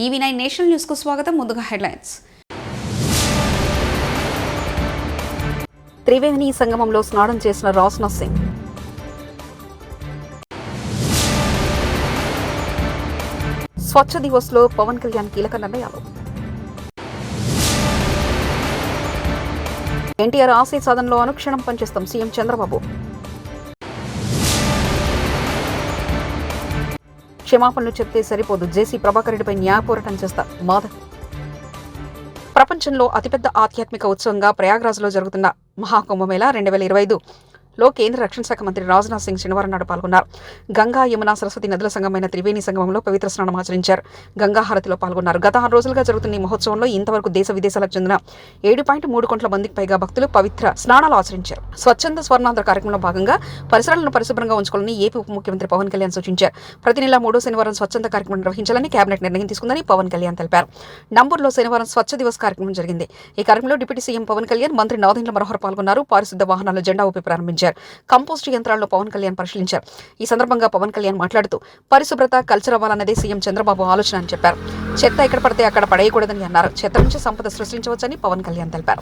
EV9 national news కు స్వాగతం. ముందుగా హెడ్లైన్స్. త్రివేణి సంగమంలో స్నానం చేసిన రాజ్నాథ్ సింగ్. స్వచ్ఛ దివస్ లో పవన్ కళ్యాణ్ కీలక నిర్ణయాలు. ఎన్టీఆర్ ఆశయ సాధనలో అనుక్షణం పనిచేస్తాం సీఎం చంద్రబాబు. క్షమాపణలు చెప్తే సరిపోదు, జేసీ ప్రభాకర్ రెడ్డిపై న్యాయ పోరాటం చేస్తా మాధవ్. ప్రపంచంలో అతిపెద్ద ఆధ్యాత్మిక ఉత్సవంగా ప్రయాగ్రాజ్లో జరుగుతున్న మహాకుంభమేళా 2025లో కేంద్ర రక్షణ శాఖ మంత్రి రాజ్నాథ్ సింగ్ శనివారం నాడు పాల్గొన్నారు. గంగా, యమున, సరస్వతి నదుల సంగమైన త్రివేణి సంగమంలో పవిత్ర స్నానం ఆచరించారు. గంగా హారతిలో పాల్గొన్నారు. గత 6 రోజులుగా జరుగుతున్న ఈ మహోత్సవంలో ఇంతవరకు దేశ విదేశాలకు చెందిన 7.3 కోట్ల మందికి పైగా భక్తులు పవిత్ర స్నానాలు ఆచరించారు. స్వచ్ఛంద స్వర్ణాంధ్ర కార్యక్రమంలో భాగంగా పరిసరాలను పరిశుభ్రంగా ఉంచుకోవాలని ఏపీ ఉప ముఖ్యమంత్రి పవన్ కళ్యాణ్ సూచించారు. ప్రతి నెల 3వ శనివారం స్వచ్ఛంద కార్యక్రమం నిర్వహించాలని కేబినెట్ నిర్ణయం తీసుకుందని పవన్ కళ్యాణ్ తెలిపారు. నంబూర్లో శనివారం స్వచ్ఛ దివస్ కార్యక్రమం జరిగింది. ఈ కార్యక్రమంలో డిప్యూటీ సీఎం పవన్ కళ్యాణ్, మంత్రి నాదెండ్ల మనోహర్ పాల్గొన్నారు. పారిశుద్ధ వాహనాలు జెండా ఊపి ప్రారంభించారు. కంపోస్ట్ యంత్రాలను పవన్ కళ్యాణ్ పరిశీలించారు. ఈ సందర్భంగా పవన్ కళ్యాణ్ మాట్లాడుతూ పరిశుభ్రత కల్చర్ అవ్వాలన్నదే సీఎం చంద్రబాబు ఆలోచన అని చెప్పారు. చెత్త ఎక్కడ పడితే అక్కడ పడేయకూడదని అన్నారు. చెత్త నుంచి సంపద సృష్టించవచ్చని పవన్ కళ్యాణ్ తెలిపారు.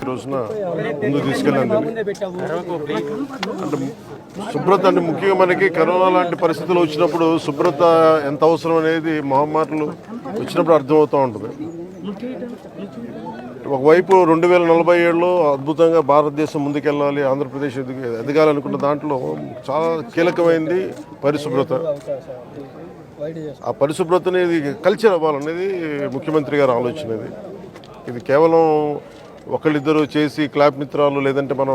శుభ్రత అంటే ముఖ్యంగా మనకి కరోనా లాంటి పరిస్థితులు వచ్చినప్పుడు శుభ్రత ఎంత అవసరం అనేది మహమ్మారులు వచ్చినప్పుడు అర్థమవుతూ ఉంటుంది. ఒకవైపు 2047లో అద్భుతంగా భారతదేశం ముందుకెళ్ళాలి, ఆంధ్రప్రదేశ్ ఎదగాలనుకున్న దాంట్లో చాలా కీలకమైంది పరిశుభ్రత. ఆ పరిశుభ్రతని కల్చర్ అవ్వాలనేది ముఖ్యమంత్రి గారి ఆలోచన. ఇది కేవలం ఒకళ్ళిద్దరు చేసి క్లాప్ మిత్రాలు లేదంటే మనం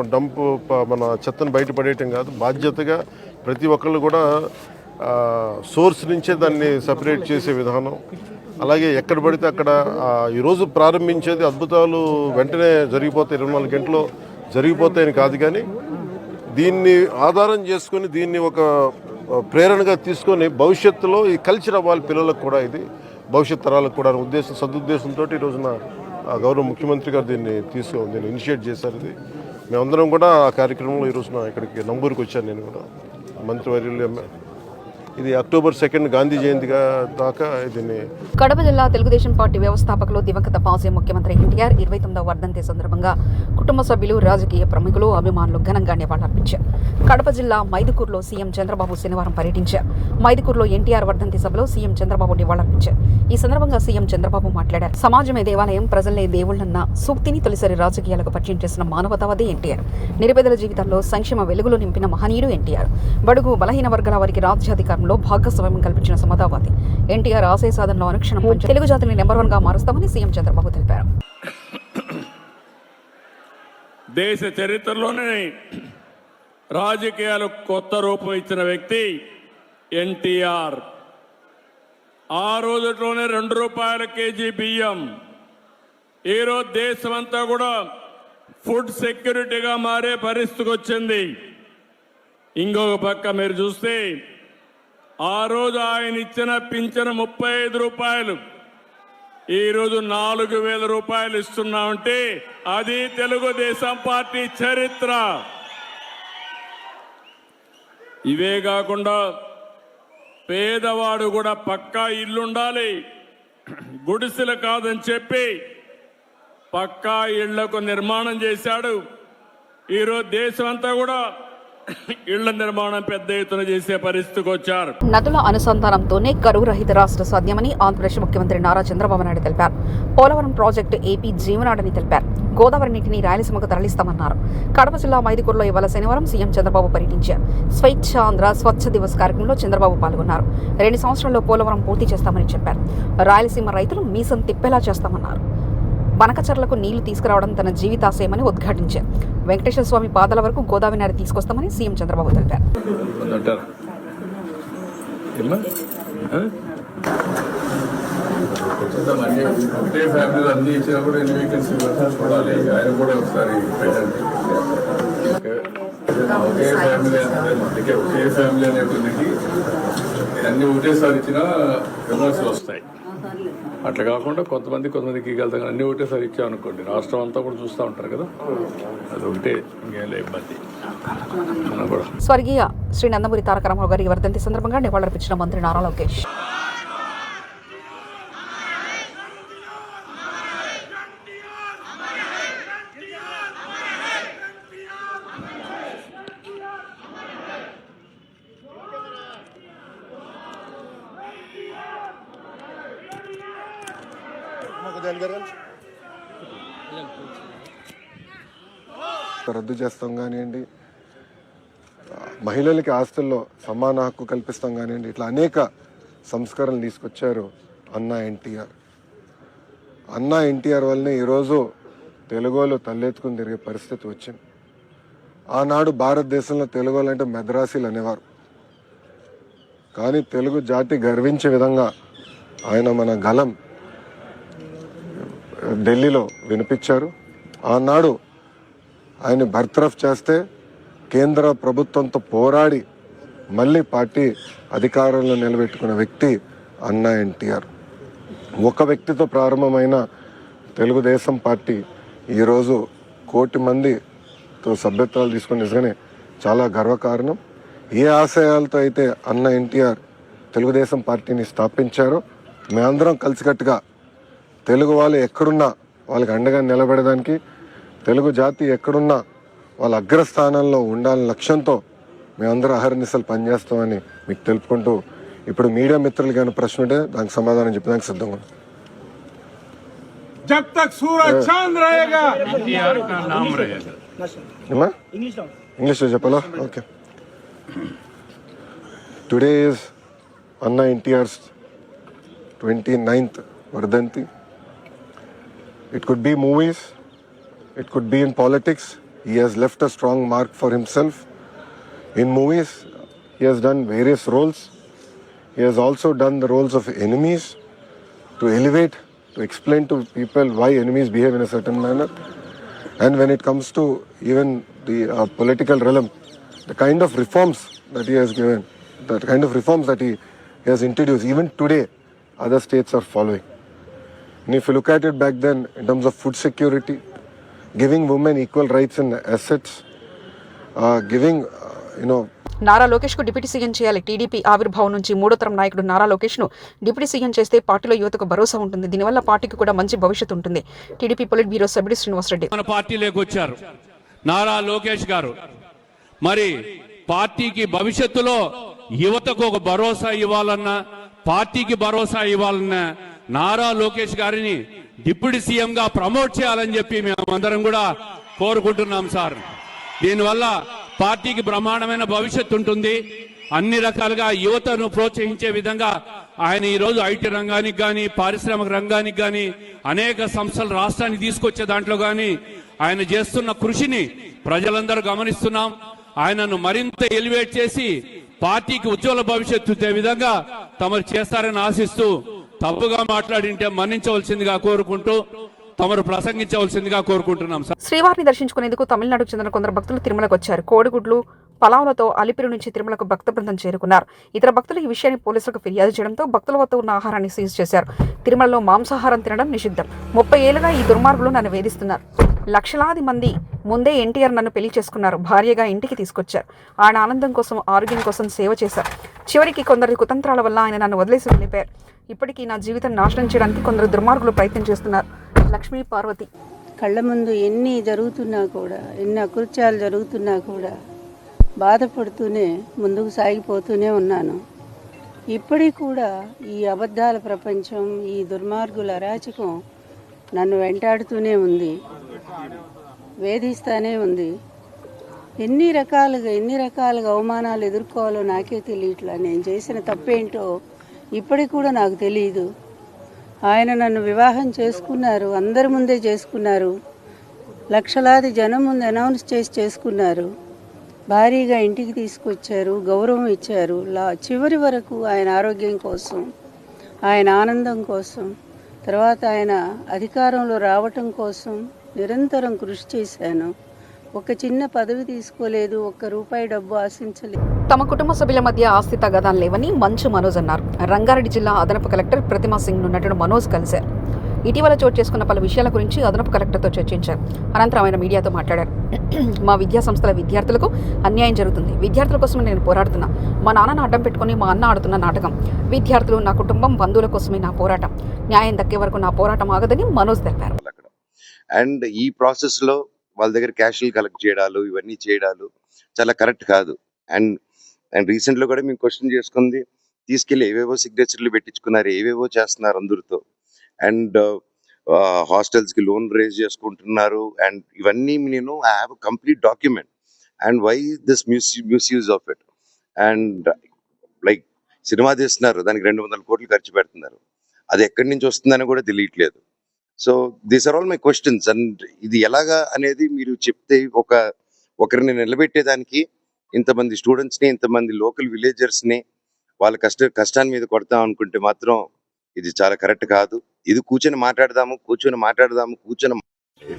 మన చెత్తను బయటపడేయటం కాదు. బాధ్యతగా ప్రతి ఒక్కళ్ళు కూడా సోర్స్ నుంచే దాన్ని సపరేట్ చేసే విధానం. అలాగే ఎక్కడ పడితే అక్కడ ఈరోజు ప్రారంభించేది అద్భుతాలు వెంటనే జరిగిపోతాయి, 24 గంటల్లో జరిగిపోతాయని కాదు, కానీ దీన్ని ఆధారం చేసుకొని దీన్ని ఒక ప్రేరణగా తీసుకొని భవిష్యత్తులో ఈ కల్చర్ అవ్వాలి పిల్లలకు కూడా, ఇది భవిష్యత్ తరాలకు కూడా సదుద్దేశంతో ఈ రోజున గౌరవ ముఖ్యమంత్రి గారు దీన్ని ఇనిషియేట్ చేశారు. ఇది మేమందరం కూడా ఆ కార్యక్రమంలో ఈ రోజున ఇక్కడికి నంబూరుకి వచ్చాను. నేను కూడా మంత్రివర్యులు. ఇది అక్టోబర్ 2 గాంధీ జయంతిగా దాకా దీన్ని. కడప జిల్లా తెలుగుదేశం పార్టీ వ్యవస్థాపకులు దివంగత మాజీ ముఖ్యమంత్రి ఎన్టీఆర్ 29వ వర్ధంతి సందర్భంగా కుటుంబ సభ్యులు, రాజకీయ ప్రముఖులు, అభిమానులు ఘనంగా నివాళులర్పించారు. కడప జిల్లా మైదుకూరులో సీఎం చంద్రబాబు శనివారం పర్యటించారు. మైదుకూరులో ఎన్టీఆర్ వర్ధంతి సభలో సీఎం చంద్రబాబు నివాళులర్పించారు. ఈ సందర్భంగా సీఎం చంద్రబాబు మాట్లాడారు. సమాజమే దేవాలయం, ప్రజలే దేవుళ్లన్న సూక్తిని తొలిసారి రాజకీయాలకు పరిచయం చేసిన మానవతావాది ఎన్టీఆర్. నిరుపేదల జీవితాల్లో సంక్షేమ వెలుగులు నింపిన మహనీయుడు ఎన్టీఆర్. బడుగు బలహీన వర్గాల వారికి రాజ్యాధికారం భాగస్వామ్యం కల్పించిన సమతావాది ఎన్టీఆర్ ఆశయ సాధనలో అనుక్షణం తెలుగు జాతిని నెంబర్ 1గా మారుస్తామని సీఎం చంద్రబాబు తెలిపారు. దేశ చరిత్రలోనే రాజకీయాలకు కొత్త రూపం ఇచ్చిన వ్యక్తి ఎన్టీఆర్. ఆ రోజులోనే 2 రూపాయల కేజీ బియ్యం. ఈరోజు దేశమంతా కూడా ఫుడ్ సెక్యూరిటీగా మారే పరిస్థితికి వచ్చింది. ఇంకొక పక్క మీరు చూస్తే ఆ రోజు ఆయన ఇచ్చిన పింఛను 35 రూపాయలు, ఈరోజు 4,000 రూపాయలు ఇస్తున్నామంటే అది తెలుగుదేశం పార్టీ చరిత్ర. ఇవే కాకుండా పేదవాడు కూడా పక్కా ఇల్లుండాలి, గుడిసెలు కాదని చెప్పి పక్కా ఇళ్లకు నిర్మాణం చేశాడు. ఈరోజు దేశం అంతా కూడా ఇళ్ల నిర్మాణం పెద్ద ఎత్తున చేసే పరిస్థితికి వచ్చారు. నదుల అనుసంధానంతోనే కరువు రహిత రాష్ట్ర సాధ్యమని ఆంధ్రప్రదేశ్ ముఖ్యమంత్రి నారా చంద్రబాబు నాయుడు తెలిపారు. పోలవరం ప్రాజెక్టు ఏపీ జీవనాడని తెలిపారు. గోదావరి నీటిని రాయలసీమకు తరలిస్తామన్నారు. కడప జిల్లా మైదుకూరులో ఇవాళ శనివారం సీఎం చంద్రబాబు పర్యటించారు. స్వచ్ఛ ఆంధ్ర స్వచ్ఛ దివస్ కార్యక్రమంలో చంద్రబాబు పాల్గొన్నారు. 2 సంవత్సరాల్లో పోలవరం పూర్తి చేస్తామని చెప్పారు. రాయలసీమ రైతులు మీసం తిప్పేలా చేస్తామన్నారు. బనకచర్లకు నీళ్లు తీసుకురావడం తన జీవితాశయమని ఉద్ఘాటించారు. వెంకటేశ్వర స్వామి పాదాల వరకు గోదావరి నది తీసుకొస్తామని సీఎం చంద్రబాబు తెలిపారు. అన్ని ఒకటేసారి ఇచ్చినా విమర్శలు వస్తాయి. అట్లా కాకుండా కొంతమందికి వెళ్తాం, అన్ని ఒకటేసారి ఇచ్చామనుకోండి రాష్ట్రం అంతా కూడా చూస్తూ ఉంటారు కదా, అది ఒకటే ఇంకేం ఇబ్బంది. స్వర్గీయ శ్రీ నందమూరి తారక రామారావు గారి వర్ధంతి సందర్భంగా నివాళులర్పించిన మంత్రి నారా లోకేష్. రద్దు చేస్తాం కానివ్వండి, మహిళలకి ఆస్తుల్లో సమాన హక్కు కల్పిస్తాం కానివ్వండి, ఇట్లా అనేక సంస్కరణలు తీసుకొచ్చారు అన్నా ఎన్టీఆర్ వల్లనే ఈరోజు తెలుగులో తలెత్తుకుని తిరిగే పరిస్థితి వచ్చింది. ఆనాడు భారతదేశంలో తెలుగు అంటే మెద్రాసీలు అనేవారు. కానీ తెలుగు జాతి గర్వించే విధంగా ఆయన మన గలం ఢిల్లీలో వినిపించారు. ఆనాడు ఆయన బర్తరఫ్ చేస్తే కేంద్ర ప్రభుత్వంతో పోరాడి మళ్ళీ పార్టీ అధికారంలో నిలబెట్టుకున్న వ్యక్తి అన్నా ఎన్టీఆర్. ఒక వ్యక్తితో ప్రారంభమైన తెలుగుదేశం పార్టీ ఈరోజు 1 కోటి మందితో సభ్యత్వాలు తీసుకుని నిజంగానే చాలా గర్వకారణం. ఏ ఆశయాలతో అయితే అన్నా ఎన్టీఆర్ తెలుగుదేశం పార్టీని స్థాపించారో మేమందరం కలిసికట్టుగా తెలుగు వాళ్ళు ఎక్కడున్నా వాళ్ళకి అండగా నిలబడడానికి, తెలుగు జాతి ఎక్కడున్నా వాళ్ళ అగ్రస్థానంలో ఉండాలనే లక్ష్యంతో మేమందరం అహర్నిశలు పనిచేస్తామని మీకు తెలుపుకుంటూ, ఇప్పుడు మీడియా మిత్రులు కానీ ప్రశ్న ఉంటే దానికి సమాధానం చెప్పడానికి సిద్ధంగా ఉన్నాం. जब तक सूरज चांद रहेगा एनटीआर का नाम रहेगा. ఇంగ్లీష్లో చెప్పాలా? ఓకే. టుడే ఈజ్ అన్నా ఎన్టీఆర్స్ 29th వర్ధంతి. It could be movies, it could be in politics. He has left a strong mark for himself. In movies, he has done various roles. He has also done the roles of enemies to elevate, to explain to people why enemies behave in a certain manner. And when it comes to even the political realm, the kind of reforms that he has given, the kind of reforms that he has introduced, even today, other states are following. And if you look at it back then, in terms of food security, giving women equal rights in assets, giving, Nara Lokesh కు deputy CM చేయాలి. TDP ఆవిర్భావం నుంచి 3వ తరం నాయకుడు నారా లోకేష్ ను deputy CM చేస్తే పార్టీలో యువతకు భరోసా ఉంటుంది. దీనివల్ల పార్టీకి కూడా మంచి భవిష్యత్తు ఉంటుంది. టీడీపీ పొలిట్ బ్యూరో సభ్యుడు శ్రీనివాసరెడ్డి. మన పార్టీలోకి వచ్చారు నారా లోకేష్ గారు. మరి పార్టీకి భవిష్యత్తులో యువతకు ఒక భరోసా ఇవ్వాలన్నా, పార్టీకి భరోసా ఇవ్వాలన్నా నారా లోకేష్ గారిని డిప్యూటీ సీఎం గా ప్రమోట్ చేయాలని చెప్పి మేమందరం కూడా కోరుకుంటున్నాం సార్. దీనివల్ల పార్టీకి బ్రహ్మాండమైన భవిష్యత్తు ఉంటుంది. అన్ని రకాలుగా యువతను ప్రోత్సహించే విధంగా ఆయన ఈరోజు ఐటీ రంగానికి కానీ, పారిశ్రామిక రంగానికి కానీ, అనేక సంస్థలు రాష్ట్రానికి తీసుకొచ్చే దాంట్లో కానీ ఆయన చేస్తున్న కృషిని ప్రజలందరూ గమనిస్తున్నాం. ఆయనను మరింత ఎలివేట్ చేసి పార్టీకి ఉజ్వల భవిష్యత్తు ఇచ్చే విధంగా తమరు చేస్తారని ఆశిస్తూ, తప్పుగా మాట్లాడింటే మన్నించవలసిందిగా కోరుకుంటూ తమరు ప్రసంగించవలసిందిగా కోరుకుంటున్నాం. శ్రీవారిని దర్శించుకునేందుకు తమిళనాడుకు చెందిన కొందరు భక్తులు తిరుమలకు వచ్చారు. కోడిగుడ్లు, పలావులతో అలిపిరి నుంచి తిరుమలకు భక్త బృందం చేరుకున్నారు. ఇతర భక్తులు ఈ విషయాన్ని పోలీసులకు ఫిర్యాదు చేయడంతో భక్తుల వద్ద ఉన్న ఆహారాన్ని సీజ్ చేశారు. తిరుమలలో మాంసాహారం తినడం నిషిద్ధం. 30 ఏళ్లుగా ఈ దుర్మార్గులు నన్ను వేధిస్తున్నారు. లక్షలాది మంది ముందే ఎన్టీఆర్ నన్ను పెళ్లి చేసుకున్నారు. భార్యగా ఇంటికి తీసుకొచ్చారు. ఆయన ఆనందం కోసం, ఆరోగ్యం కోసం సేవ చేశారు. చివరికి కొందరి కుతంత్రాల వల్ల ఆయన నన్ను వదిలేసి వెళ్ళిపోయారు. ఇప్పటికీ నా జీవితం నాశనం చేయడానికి కొందరు దుర్మార్గులు ప్రయత్నం చేస్తున్నారు. లక్ష్మీ పార్వతి. కళ్ళ ముందు ఎన్ని జరుగుతున్నా కూడా, ఎన్ని అకృత్యాలు జరుగుతున్నా కూడా బాధపడుతూనే ముందుకు సాగిపోతూనే ఉన్నాను. ఇప్పటికి కూడా ఈ అబద్ధాల ప్రపంచం, ఈ దుర్మార్గుల అరాచకం నన్ను వెంటాడుతూనే ఉంది, వేధిస్తూనే ఉంది. ఎన్ని రకాలుగా అవమానాలు ఎదుర్కోవాలో నాకే తెలియట్లా. నేను చేసిన తప్పేంటో ఇప్పటికి కూడా నాకు తెలియదు. ఆయన నన్ను వివాహం చేసుకున్నారు, అందరి ముందే చేసుకున్నారు, లక్షలాది జనం ముందు అనౌన్స్ చేసి చేసుకున్నారు. భారీగా ఇంటికి తీసుకొచ్చారు, గౌరవం ఇచ్చారు. చివరి వరకు ఆయన ఆరోగ్యం కోసం, ఆయన ఆనందం కోసం, తర్వాత ఆయన అధికారంలో రావటం కోసం నిరంతరం కృషి చేశాను. ఒక చిన్న పదవి తీసుకోలేదు, ₹1 డబ్బు ఆశించలేదు. తమ కుటుంబ సభ్యుల మధ్య ఆస్తి తగాదాలు లేవని మంచు మనోజ్ అన్నారు. రంగారెడ్డి జిల్లా అదనపు కలెక్టర్ ప్రతిమా సింగ్ ను నటుడు మనోజ్ కలిశారు. ఇటీవల చోటు చేసుకున్న పలు విషయాల గురించి అదనపు కలెక్టర్తో చర్చించారు. అనంతరం ఆయన మీడియాతో మాట్లాడారు. మా విద్యా సంస్థల విద్యార్థులకు అన్యాయం జరుగుతుంది. విద్యార్థుల కోసమే నేను పోరాడుతున్నా. మా నాన్నను అడ్డం పెట్టుకుని మా అన్న ఆడుతున్న నాటకం. విద్యార్థులు, నా కుటుంబం, బంధువుల కోసమే నా పోరాటం. న్యాయం దక్కే వరకు నా పోరాటం ఆగదని మనోజ్ తెలిపారు. అండ్ ఈ ప్రాసెస్ లో వాళ్ళ దగ్గర క్యాష్లు కలెక్ట్ చేయడాలు, ఇవన్నీ చేయడాలు చాలా కరెక్ట్ కాదు. అండ్ రీసెంట్ లో కూడా మేము క్వశ్చన్ చేసుకుంది, తీసుకెళ్లి ఏవేవో సిగ్నేచర్లు పెట్టించుకున్నారు, ఏవేవో చేస్తున్నారు అందరితో. అండ్ హాస్టల్స్కి లోన్ రేజ్ చేసుకుంటున్నారు. అండ్ ఇవన్నీ నేను I have complete document and why this misuse of it. And like cinema తీస్తున్నారు, దానికి 200 కోట్లు ఖర్చు పెడుతున్నారు, అది ఎక్కడి నుంచి వస్తుందని కూడా తెలియట్లేదు. So these are all my questions. And ఇది ఎలాగా అనేది మీరు చెప్తే ఒకరిని నిలబెట్టేదానికి ఇంతమంది స్టూడెంట్స్ని, ఇంతమంది లోకల్ విలేజర్స్ని వాళ్ళ కష్టాన్ని మీద కొడతాం అనుకుంటే మాత్రం ఇది చాలా కరెక్ట్ కాదు. ఇది కూర్చొని మాట్లాడదాము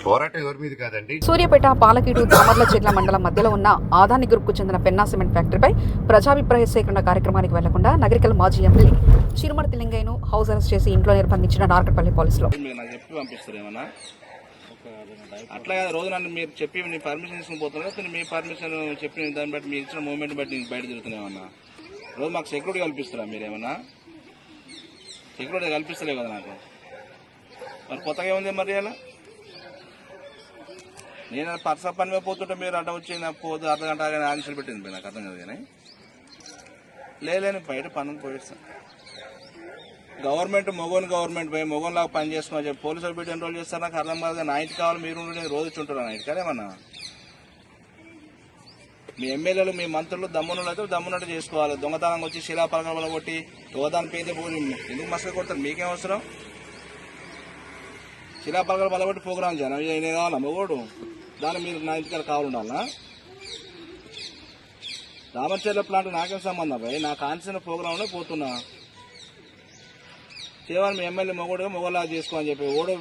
పోరాటం ఎవరి మీద కాదండి. సూర్యాపేట, పాలకీడు, దామర్లచెర్ల మండలం మధ్యలో ఉన్న ఆదాని గ్రూప్కు చెందిన పెన్నా సిమెంట్ ఫ్యాక్టరీపై ప్రజాభిప్రాయ సేకరణ కార్యక్రమానికి వెళ్లకుండా నగరికల్ మాజీ ఎమ్మెల్యే చిరుమర్తి లింగయ్యను హౌస్ అరెస్ట్ చేసి ఇంట్లో నిర్బంధించిన నార్కట్పల్లి పోలీసులు. అట్లా రోజు నన్ను మీరు చెప్పి నీ పర్మిషన్ తీసుకుని పోతున్నా, మీ పర్మిషన్ చెప్పిన దాన్ని బట్టి మీరు ఇచ్చిన మూమెంట్ బట్టి నేను బయట తిరుగుతున్నామన్నా. రోజు మాకు సెక్యూరిటీ కల్పిస్తారా మీరేమన్నా? సెక్యూరిటీ కల్పిస్తలే కదా నాకు. మరి కొత్తగా ఏముంది మరి అలా? నేను పర్స పని మీద పోతుంటే మీరు అడ్డ వచ్చి నాకు పోదు అర్ధగంట ఆన్సర్ పెట్టింది నాకు అర్థం కాదు. కానీ లేని బయట పనులు పోయిస్తాను. గవర్నమెంట్ పోయి మొగోన్లాగా పని చేసుకుని చెప్పి పోలీసులు పెట్టి ఎన్రోల్ చేస్తారు. నాకు అర్థం కాదు. నా ఇంటికి కావాలి, మీరు రోజు చుంటారు నా ఇంటికి అదేమన్నా? మీ ఎమ్మెల్యేలు, మీ మంత్రులు దమ్మునులు అయితే దమ్మునట్టు చేసుకోవాలి. దొంగతనంగా వచ్చి శిలాపలకల వల్ల కొట్టి దొంగతనం పేద ఎందుకు మసక కొడతారు? మీకేం అవసరం? శిలాపలకల వల్ల కొట్టి ప్రోగ్రామ్ చేయను నేనే కావాలా మగోడు? దాన్ని మీరు నా ఇంటికి కావాలండాలా? రామచర్ల ప్లాంట్ నాకేం సంబంధం భయ్? నా కాన్సిన ప్రోగ్రాంలో పోతున్నా. కేవలం మీ ఎమ్మెల్యే మొగోలా చేసుకోని చెప్పి ఓడో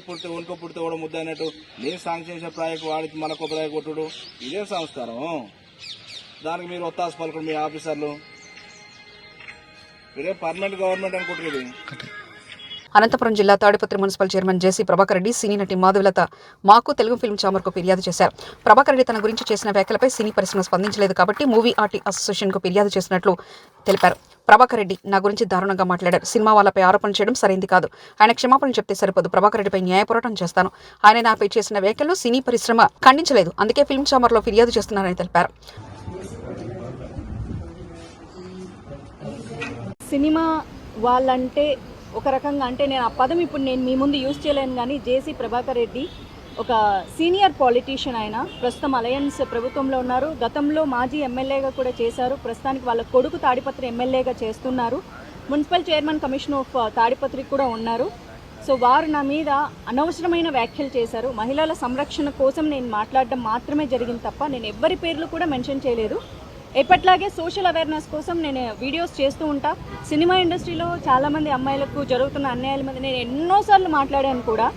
పుడితే ఓడ ముద్ద అయినట్టు నేను శాంక్షన్ చేసిన ప్రాజెక్ట్ వాడికి మనకు ప్రాజెక్ట్ కొట్టుడు ఇదే సంస్కారం. దానికి మీరు ఒత్తాసు పలుకుడు మీ ఆఫీసర్లు. మీరే పర్మనెంట్ గవర్నమెంట్ అనుకుంటారు. అనంతపురం జిల్లా తాడిపత్రి మున్సిపల్ చైర్మన్ జేసీ ప్రభాకర్ రెడ్డి సినీ నటి మాధవలత మాకు తెలుగు ఫిల్మ్ ఛాంబర్కు ఫిర్యాదు చేశారు. ప్రభాకర్ రెడ్డి తన గురించి చేసిన వ్యాఖ్యలపై సినీ పరిశ్రమ స్పందించలేదు కాబట్టి మూవీ ఆర్ట్ అసోసియేషన్కు ఫిర్యాదు చేసినట్లు తెలిపారు. ప్రభాకర్ రెడ్డి నా గురించి దారుణంగా మాట్లాడారు. సినిమా వాళ్ళపై ఆరోపణ చేయడం సరైంది కాదు. ఆయన క్షమాపణ చెప్తే సరిపోదు. ప్రభాకర్ రెడ్డిపై న్యాయ పోరాటం చేస్తాను. ఆయన నాపై చేసిన వ్యాఖ్యలను సినీ పరిశ్రమ ఖండించలేదు. అందుకే ఫిల్మ్ ఛాంబర్లో ఫిర్యాదు చేస్తున్నారని తెలిపారు. సినిమా వాళ్ళంటే ఒక రకంగా అంటే నేను ఆ పదం ఇప్పుడు నేను మీ ముందు యూజ్ చేయలేను. కానీ జేసీ ప్రభాకర్ రెడ్డి ఒక సీనియర్ పాలిటీషియన్. ఆయన ప్రస్తుతం అలయన్స్ ప్రభుత్వంలో ఉన్నారు. గతంలో మాజీ ఎమ్మెల్యేగా కూడా చేశారు. ప్రస్తుతానికి వాళ్ళ కొడుకు తాడిపత్రి ఎమ్మెల్యేగా చేస్తున్నారు. Municipal chairman commission of Tadipatri కూడా ఉన్నారు. సో వారు నా మీద అనవసరమైన వ్యాఖ్యలు చేశారు. మహిళల సంరక్షణ కోసం నేను మాట్లాడడం మాత్రమే జరిగింది తప్ప నేను ఎవ్వరి పేర్లు కూడా మెన్షన్ చేయలేదు. ఎప్పట్లాగే సోషల్ అవేర్నెస్ కోసం నేను వీడియోస్ చేస్తూ ఉంటా. సినిమా ఇండస్ట్రీలో చాలామంది అమ్మాయిలకు జరుగుతున్న అన్యాయాల మీద నేను ఎన్నోసార్లు మాట్లాడాను కూడా.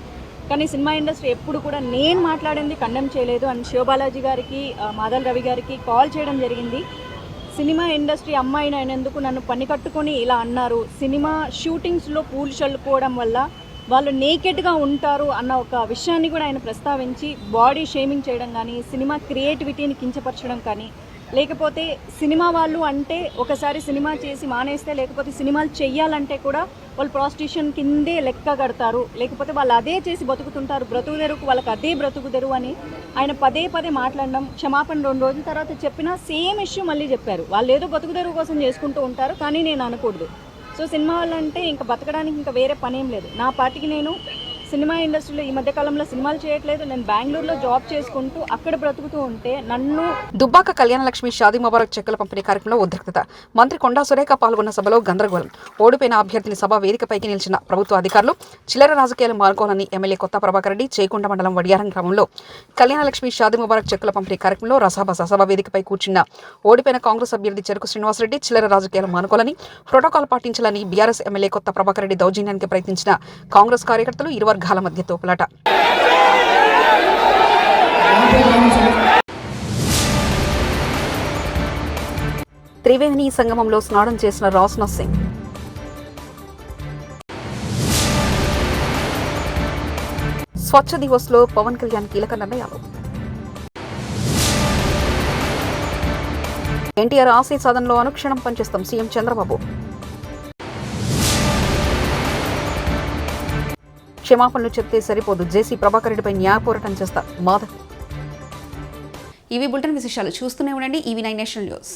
కానీ సినిమా ఇండస్ట్రీ ఎప్పుడు కూడా నేను మాట్లాడింది కండెమ్ చేయలేదు. అండ్ శివబాలాజీ గారికి, మాధల్ రవి గారికి కాల్ చేయడం జరిగింది. సినిమా ఇండస్ట్రీ అమ్మాయిని అయినందుకు నన్ను పని కట్టుకొని ఇలా అన్నారు. సినిమా షూటింగ్స్లో పూలు చల్లుకోవడం వల్ల వాళ్ళు నేకెడ్గా ఉంటారు అన్న ఒక విషయాన్ని కూడా ఆయన ప్రస్తావించి బాడీ షేమింగ్ చేయడం కానీ, సినిమా క్రియేటివిటీని కించపరచడం కానీ, లేకపోతే సినిమా వాళ్ళు అంటే ఒకసారి సినిమా చేసి మానేస్తే, లేకపోతే సినిమాలు చెయ్యాలంటే కూడా వాళ్ళు ప్రాస్టిట్యూషన్ కిందే లెక్క కడతారు, లేకపోతే వాళ్ళు అదే చేసి బతుకుతుంటారు, బ్రతుకుదెరుకు వాళ్ళకి అదే బ్రతుకుదెరువు అని ఆయన పదే పదే మాట్లాడడం. క్షమాపణ 2 రోజుల తర్వాత చెప్పినా సేమ్ ఇష్యూ మళ్ళీ చెప్పారు. వాళ్ళు ఏదో బతుకుదెరువు కోసం చేసుకుంటూ ఉంటారు, కానీ నేను అనకూడదు. సో సినిమా వాళ్ళంటే ఇంకా బతకడానికి ఇంకా వేరే పనేం లేదు. నా పాటికి నేను సినిమా ఇండస్ట్రీలో ఈ మధ్యకాలంలో సినిమాలు చేయట్లేదు. నేను బెంగళూరులో జాబ్ చేసుకుంటూ అక్కడ బ్రతుకుతూ ఉంటే నన్ను దుబ్బాక కళ్యాణలక్ష్మి షాదీ ముబారక్ చెక్కుల పంపిణీ కార్యక్రమంలో ఉద్రిక్తత. మంత్రి కొండా సురేఖ పాల్గొన్న సభలో గందరగోళం. ఓడిపోయిన అభ్యర్థిని సభ వేదికపైకి నిలిచిన ప్రభుత్వ అధికారులు చిల్లర రాజకీయాలు మానుకోవాలని ఎమ్మెల్యే కొత్త ప్రభాకర్ రెడ్డి చేకొండ మండలం వడియారం గ్రామంలో కళ్యాణలక్ష్మి షాదీ ముబారక్ చెక్కుల పంపిణీ కార్యక్రమంలో రసాబస. సభ వేదికపై కూర్చున్న ఓడిపోయిన కాంగ్రెస్ అభ్యర్థి చెరుకు శ్రీనివాసరెడ్డి చిల్లర రాజకీయాలు మానుకోవాలని, ప్రోటోకాల్ పాటించాలని బీఆర్ఎస్ ఎమ్మెల్యే కొత్త ప్రభాకర్ రెడ్డి దౌర్జన్యానికి ప్రయత్నించిన కాంగ్రెస్ కార్యకర్తలు ఇరు వర్గాల మధ్య తోపులాట. త్రివేణి సంగమంలో స్నానం చేసిన రాజ్నాథ్ సింగ్. స్వచ్ఛ దివస్లో పవన్ కళ్యాణ్ కీలక నిర్ణయాలు. ఎన్టీఆర్ ఆశయ సాధనలో అనుక్షణం పనిచేస్తాం సీఎం చంద్రబాబు. క్షమాపణలు చెప్తే సరిపోదు, జేసీ ప్రభాకర్ రెడ్డిపై న్యాయ పోరాటం చేస్తా మాధవ్. ఇవి బులెటిన్ విశేషాలు. చూస్తూనే ఉండండి EV9 నేషనల్ న్యూస్.